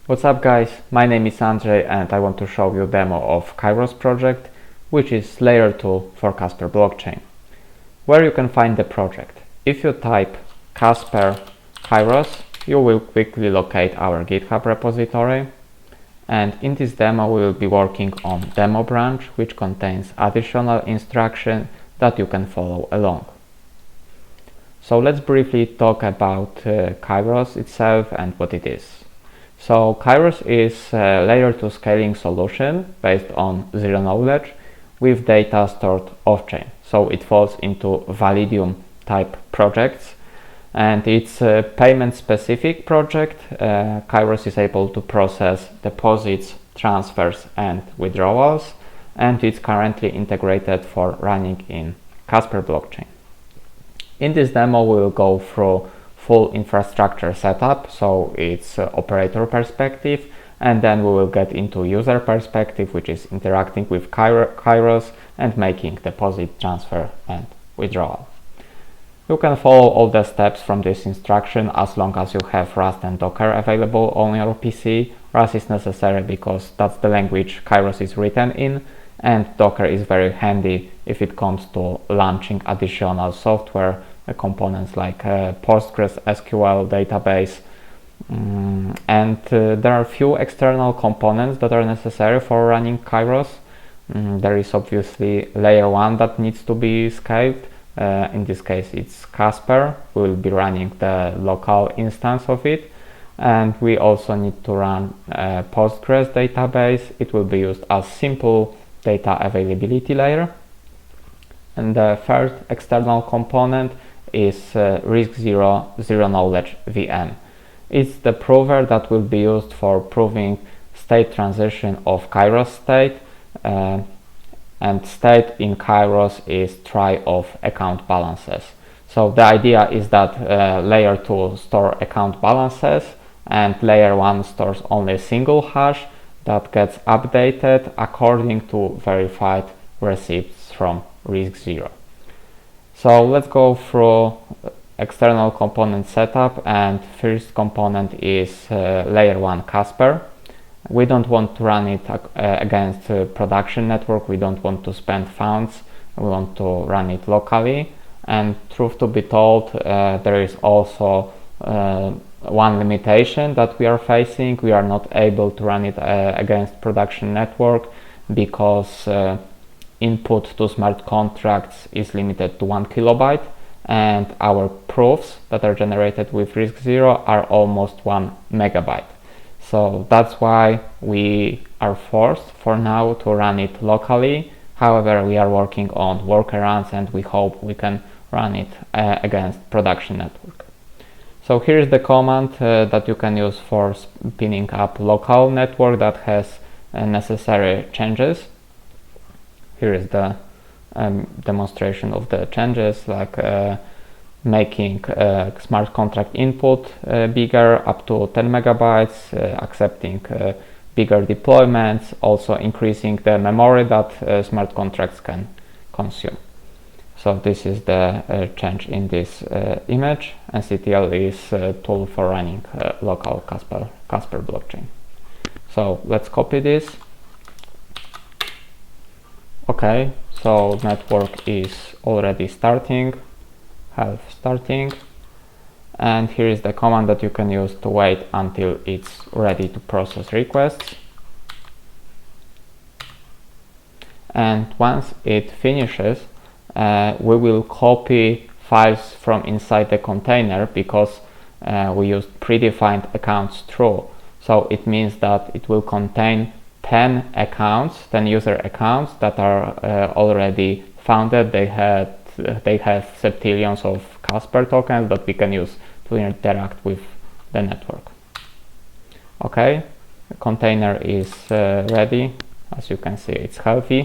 What's up guys, my name is Andrzej and I want to show you a demo of Kairos project, which is layer 2 for Casper blockchain. Where you can find the project. If you type Casper Kairos, you will quickly locate our GitHub repository. And in this demo we will be working on demo branch, which contains additional instructions that you can follow along. So let's briefly talk about Kairos itself and what it is. So Kairos is a layer 2 scaling solution based on zero knowledge with data stored off-chain. So it falls into Validium type projects, and it's a payment specific project. Kairos is able to process deposits, transfers and withdrawals, and it's currently integrated for running in Casper blockchain. In this demo we will go through full infrastructure setup, so it's operator perspective, and then we will get into user perspective, which is interacting with Kairos and making deposit, transfer and withdrawal. You can follow all the steps from this instruction as long as you have Rust and Docker available on your PC. Rust is necessary because that's the language Kairos is written in, and Docker is very handy if it comes to launching additional software components like Postgres SQL database, and there are few external components that are necessary for running Kairos. There is obviously layer 1 that needs to be scaled. In this case it's Casper. We will be running the local instance of it, and we also need to run a Postgres database. It will be used as simple data availability layer. And the first external component is RISC Zero zero knowledge VM. It's the prover that will be used for proving state transition of Kairos state, and state in Kairos is trie of account balances. So the idea is that layer 2 store account balances and layer 1 stores only a single hash that gets updated according to verified receipts from RISC Zero. So let's go through external component setup, and first component is layer 1 Casper. We don't want to run it against production network. We don't want to spend funds. We want to run it locally. And truth to be told, there is also one limitation that we are facing. We are not able to run it against production network because input to smart contracts is limited to 1 kilobyte, and our proofs that are generated with RISC Zero are almost 1 megabyte. So that's why we are forced for now to run it locally. However, we are working on workarounds and we hope we can run it against production network. So here is the command that you can use for spinning up local network that has necessary changes. Here is the demonstration of the changes, like making smart contract input bigger up to 10 megabytes, accepting bigger deployments, also increasing the memory that smart contracts can consume. So this is the change in this image. NCTL is a tool for running local Casper blockchain. So let's copy this. Okay, so network is already starting, and here is the command that you can use to wait until it's ready to process requests. And once it finishes, we will copy files from inside the container because we used predefined accounts true. So it means that it will contain 10 user accounts that are already founded. They have septillions of Casper tokens that we can use to interact with the network. Okay, the container is ready. As you can see, it's healthy.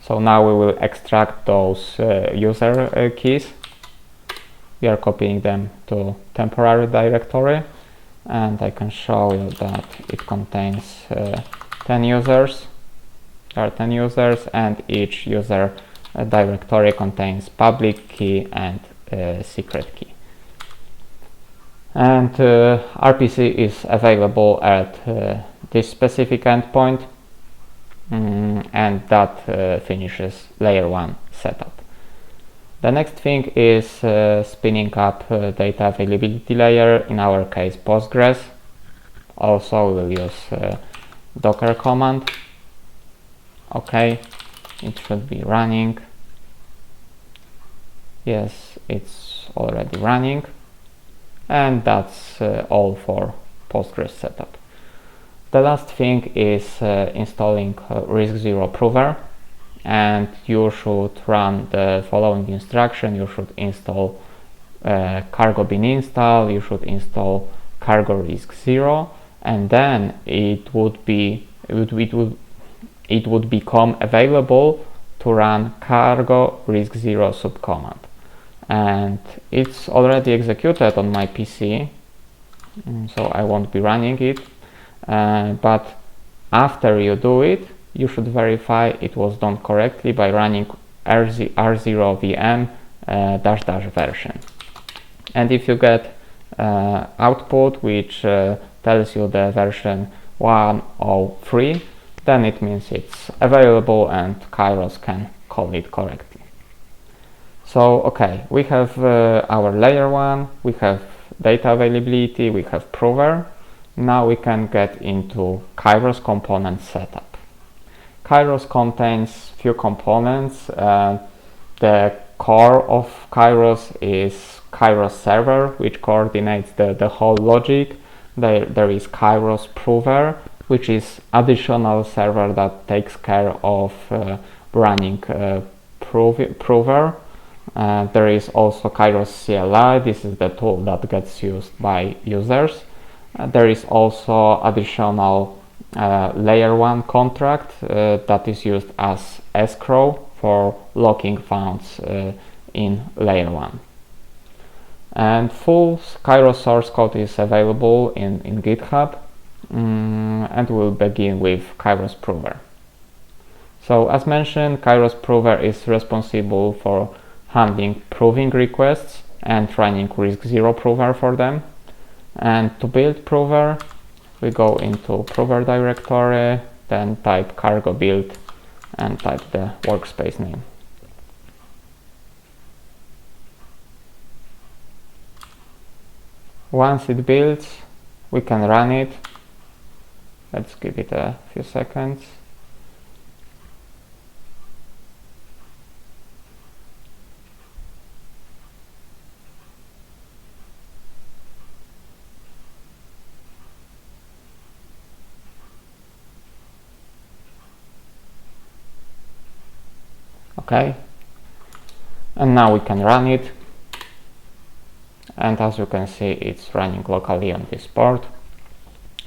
So now we will extract those user keys. We are copying them to temporary directory, and I can show you that it contains 10 users. There are 10 users, and each user directory contains public key and secret key. And RPC is available at this specific endpoint, and that finishes layer 1 setup. The next thing is spinning up data availability layer, in our case Postgres. Also we'll use docker command. Okay, it should be running. Yes, it's already running. And that's all for Postgres setup. The last thing is installing RISC Zero prover, and you should run the following instruction. You should install cargo bin install, you should install cargo RISC Zero, and then it would become available to run cargo RISC Zero subcommand. And it's already executed on my PC, so I won't be running it, but after you do it, you should verify it was done correctly by running r0vm -- version. And if you get output which tells you the version 103, then it means it's available and Kairos can call it correctly. So okay, we have our layer 1, we have data availability, we have prover. Now we can get into Kairos component setup. Kairos contains few components. The core of Kairos is Kairos server, which coordinates the whole logic. There is Kairos prover, which is additional server that takes care of running prover. There is also Kairos CLI. This is the tool that gets used by users. There is also additional layer 1 contract that is used as escrow for locking funds in layer 1. And full Kairos source code is available in GitHub, and we'll begin with Kairos prover. So as mentioned, Kairos prover is responsible for handling proving requests and running RISC Zero prover for them. And to build prover, we go into prover directory, then type cargo build and type the workspace name. Once it builds, we can run it. Let's give it a few seconds. Okay, and now we can run it, and as you can see, it's running locally on this port.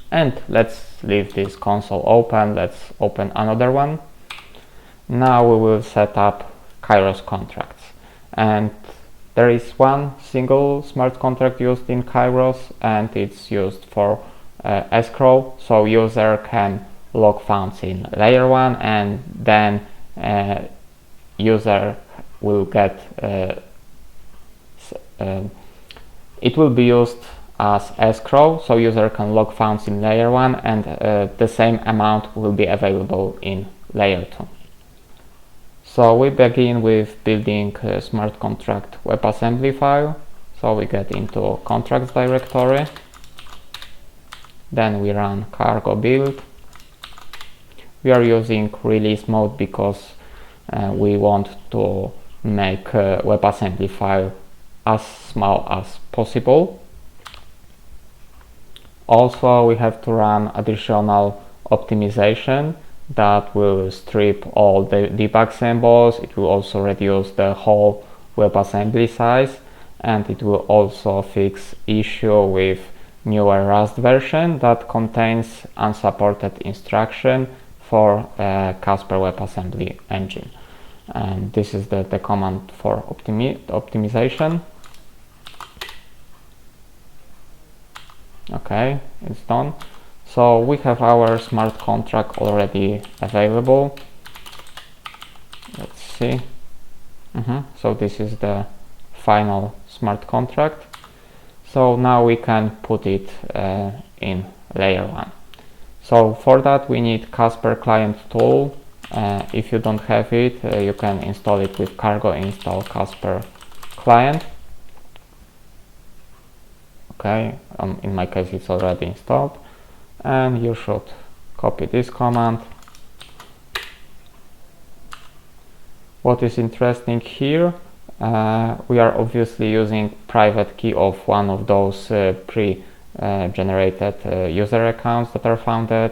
And let's leave this console open. Let's open another one. Now we will set up Kairos contracts, and there is one single smart contract used in Kairos, and it's used for escrow, so user can lock funds in layer 1, and then user will get it will be used as escrow, so user can lock funds in layer 1, and the same amount will be available in layer 2. So we begin with building a smart contract WebAssembly file. So we get into contracts directory, then we run cargo build. We are using release mode because we want to make a WebAssembly file as small as possible. Also, we have to run additional optimization that will strip all the debug symbols. It will also reduce the whole WebAssembly size, and it will also fix issue with newer Rust version that contains unsupported instruction for Casper WebAssembly engine. And this is the command for optimization. Okay, it's done. So we have our smart contract already available. Let's see. So this is the final smart contract. So now we can put it in layer 1. So for that we need Casper client tool. If you don't have it, you can install it with cargo install Casper client. Okay, in my case it's already installed, and you should copy this command. What is interesting here, we are obviously using private key of one of those pre-generated user accounts that are founded.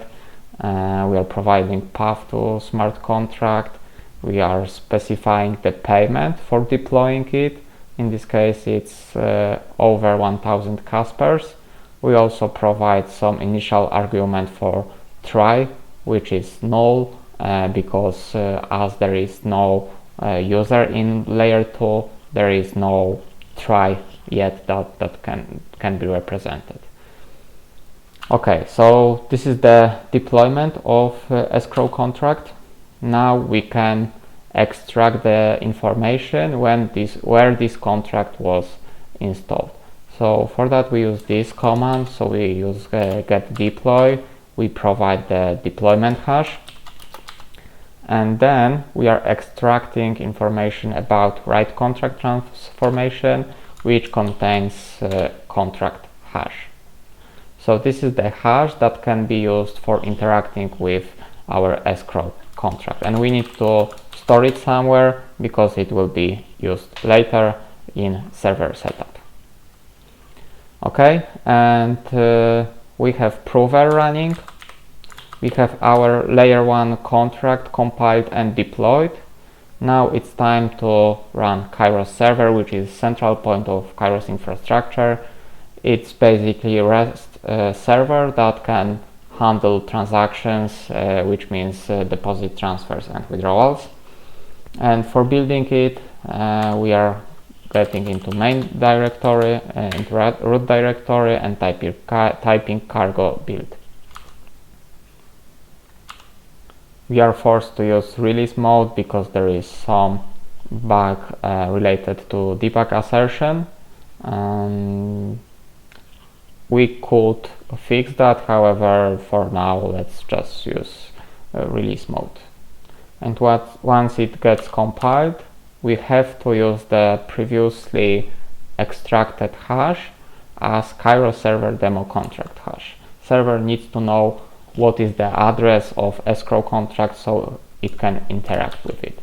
We are providing path to smart contract. We are specifying the payment for deploying it. In this case it's over 1000 Caspers. We also provide some initial argument for try, which is null, because as there is no user in layer 2, there is no try yet that can be represented. Okay, so this is the deployment of escrow contract. Now we can extract the information where this contract was installed. So for that we use this command. So we use get deploy, we provide the deployment hash, and then we are extracting information about write contract transformation, which contains contract hash. So this is the hash that can be used for interacting with our escrow contract, and we need to store it somewhere because it will be used later in server setup. Okay, and we have prover running. We have our layer 1 contract compiled and deployed. Now it's time to run Kairos server, which is central point of Kairos infrastructure. It's basically a REST server that can handle transactions, which means deposit transfers and withdrawals. And for building it, we are getting into main directory, into root directory, and typing cargo build. We are forced to use release mode because there is some bug related to debug assertion. We could fix that, however, for now let's just use release mode. And once it gets compiled, we have to use the previously extracted hash as Kairos server demo contract hash. Server needs to know what is the address of escrow contract so it can interact with it.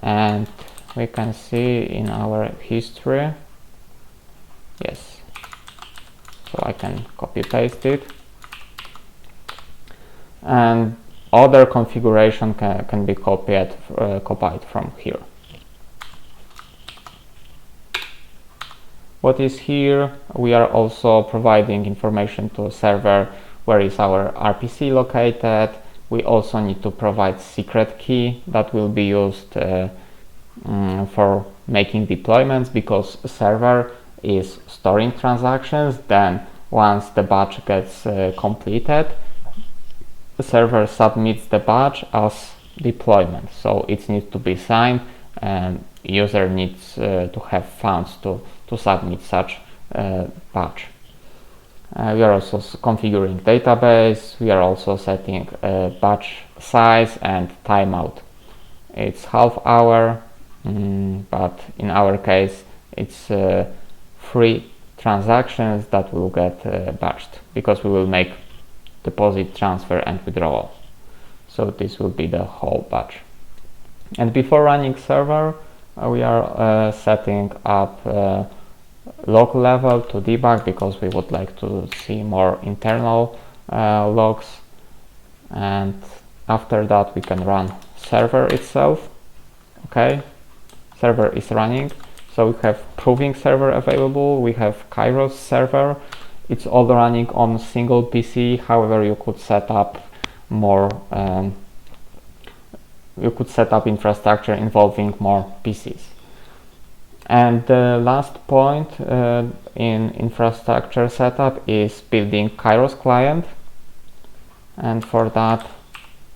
And we can see in our history, yes, so I can copy paste it, and other configuration can be copied from here. What is here, we are also providing information to a server where is our RPC located. We also need to provide secret key that will be used for making deployments, because a server is storing transactions. Then once the batch gets completed, the server submits the batch as deployment, so it needs to be signed, and user needs to have funds to submit such batch. We are also configuring database. We are also setting batch size and timeout. It's half hour, but in our case it's 3 transactions that will get batched, because we will make deposit, transfer and withdrawal. So this will be the whole batch. And before running server, we are setting up local level to debug, because we would like to see more internal logs. And after that we can run server itself. Okay, server is running. So we have proving server available, we have Kairos server. It's all running on a single PC. However, you could set up more infrastructure involving more PCs. And the last point in infrastructure setup is building Kairos client, and for that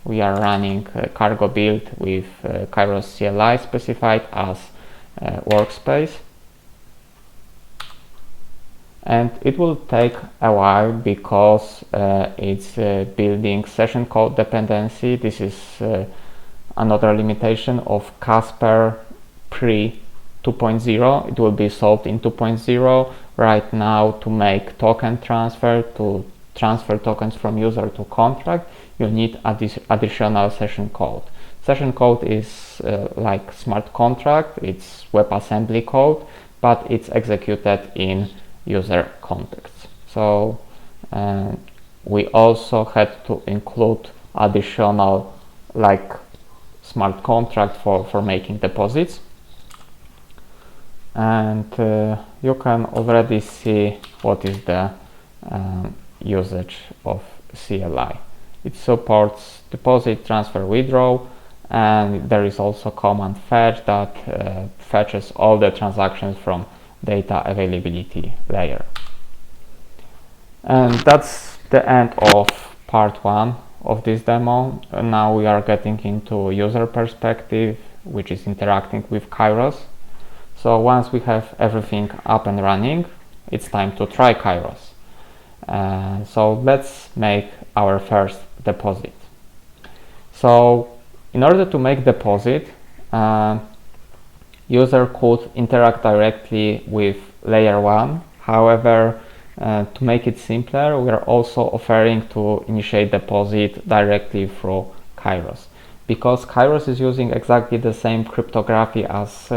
we are running cargo build with Kairos CLI specified as workspace. and it will take a while because it's building session code dependency. This is another limitation of Casper pre 2.0. It will be solved in 2.0. Right now, to make token transfer, to transfer tokens from user to contract, you need additional session code. Session code is like smart contract, it's WebAssembly code, but it's executed in user context. So we also had to include additional like smart contract for making deposits. And you can already see what is the usage of CLI. It supports deposit, transfer, withdraw, and there is also command fetch that fetches all the transactions from data availability layer. And that's the end of part 1 of this demo. Now we are getting into user perspective, which is interacting with Kairos. So once we have everything up and running, it's time to try Kairos. So let's make our first deposit. So in order to make deposit, user could interact directly with layer 1. However, to make it simpler, we are also offering to initiate deposit directly through Kairos. Because Kairos is using exactly the same cryptography as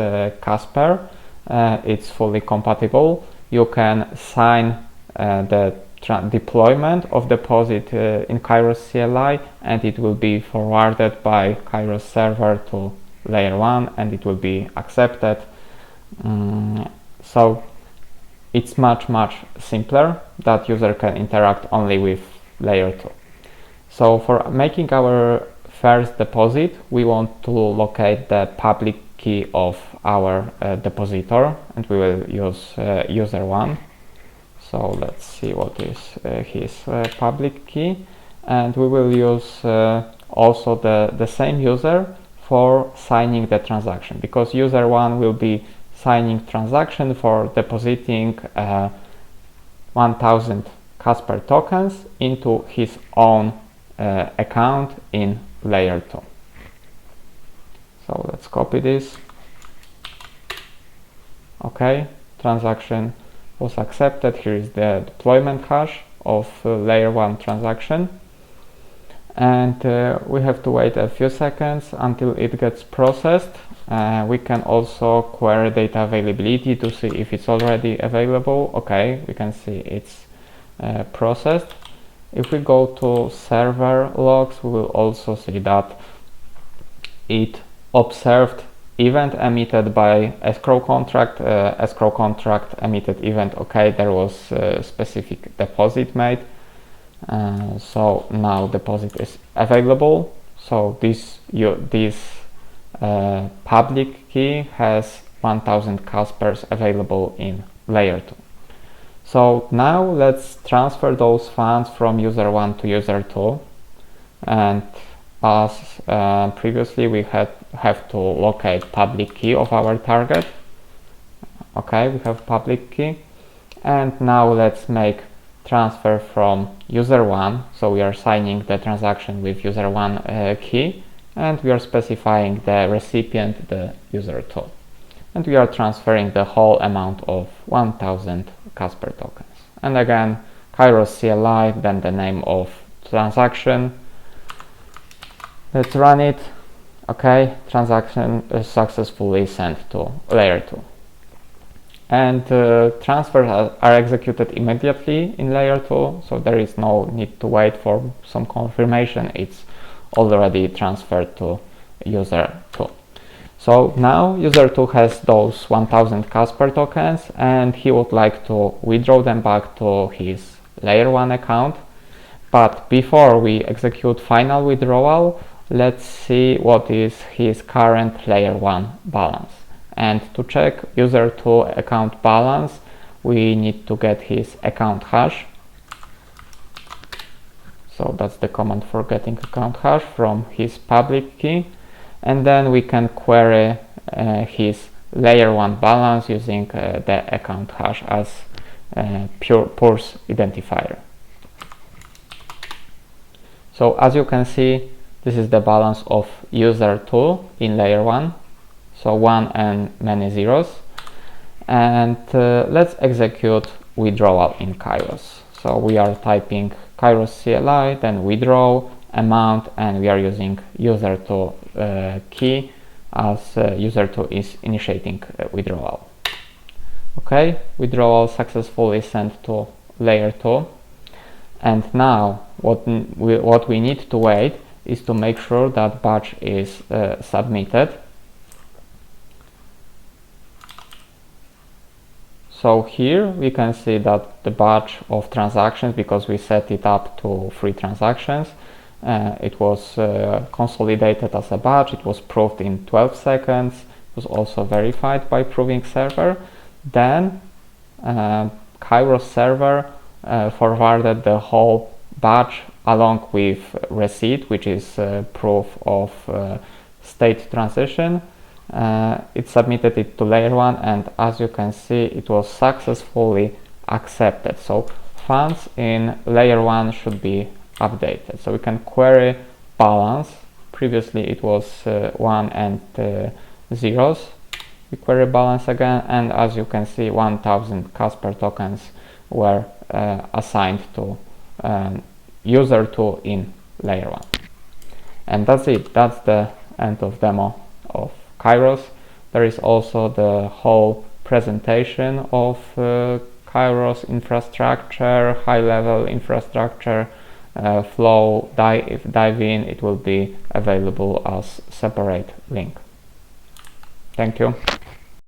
Casper, it's fully compatible. You can sign the deployment of deposit in Kairos CLI, and it will be forwarded by Kairos server to layer 1 and it will be accepted. So it's much simpler that user can interact only with layer 2. So for making our first deposit, we want to locate the public key of our depositor, and we will use user 1. So let's see what is his public key, and we will use also the same user for signing the transaction, because user 1 will be signing transaction for depositing 1000 Casper tokens into his own account in layer 2. So let's copy this. Okay, transaction was accepted. Here is the deployment hash of layer 1 transaction, and we have to wait a few seconds until it gets processed. We can also query data availability to see if it's already available. Okay, we can see it's processed. If we go to server logs, we will also see that it observed event emitted by escrow contract. Escrow contract emitted event. Okay, there was a specific deposit made. So now deposit is available. So this public key has 1000 Caspers available in layer 2. So now let's transfer those funds from user 1 to user 2, and as previously we have to locate public key of our target. Okay, we have public key, and now let's make transfer from user 1. So we are signing the transaction with user 1 key, and we are specifying the recipient, the user 2, and we are transferring the whole amount of 1000 Casper tokens. And again, Kairos CLI, then the name of transaction. Let's run it. Okay, transaction is successfully sent to layer 2. And transfers are executed immediately in layer 2, so there is no need to wait for some confirmation. It's already transferred to user 2. So now user 2 has those 1000 Casper tokens, and he would like to withdraw them back to his layer 1 account. But before we execute final withdrawal, let's see what is his current layer 1 balance. And to check user 2 account balance, we need to get his account hash. So that's the command for getting account hash from his public key. And then we can query his layer 1 balance using the account hash as purse identifier. So as you can see, this is the balance of user 2 in layer 1, so 1 and many zeros. And let's execute withdrawal in Kairos. So we are typing Kairos CLI, then withdraw amount, and we are using user2 key as user2 is initiating withdrawal. Okay, withdrawal successfully sent to layer 2. And now what we need to wait is to make sure that batch is submitted. So here we can see that the batch of transactions, because we set it up to 3 transactions, it was consolidated as a batch. It was proved in 12 seconds. It was also verified by proving server. Then Kairos server forwarded the whole batch along with receipt, which is proof of state transition. It submitted it to layer 1, and as you can see, it was successfully accepted. So funds in layer 1 should be updated. So we can query balance. Previously it was 1 and zeros. We query balance again, and as you can see, 1000 Casper tokens were assigned to user 2 in layer 1. And that's it. That's the end of demo of Kairos. There is also the whole presentation of Kairos infrastructure, high-level infrastructure, flow, dive in. It will be available as separate link. Thank you.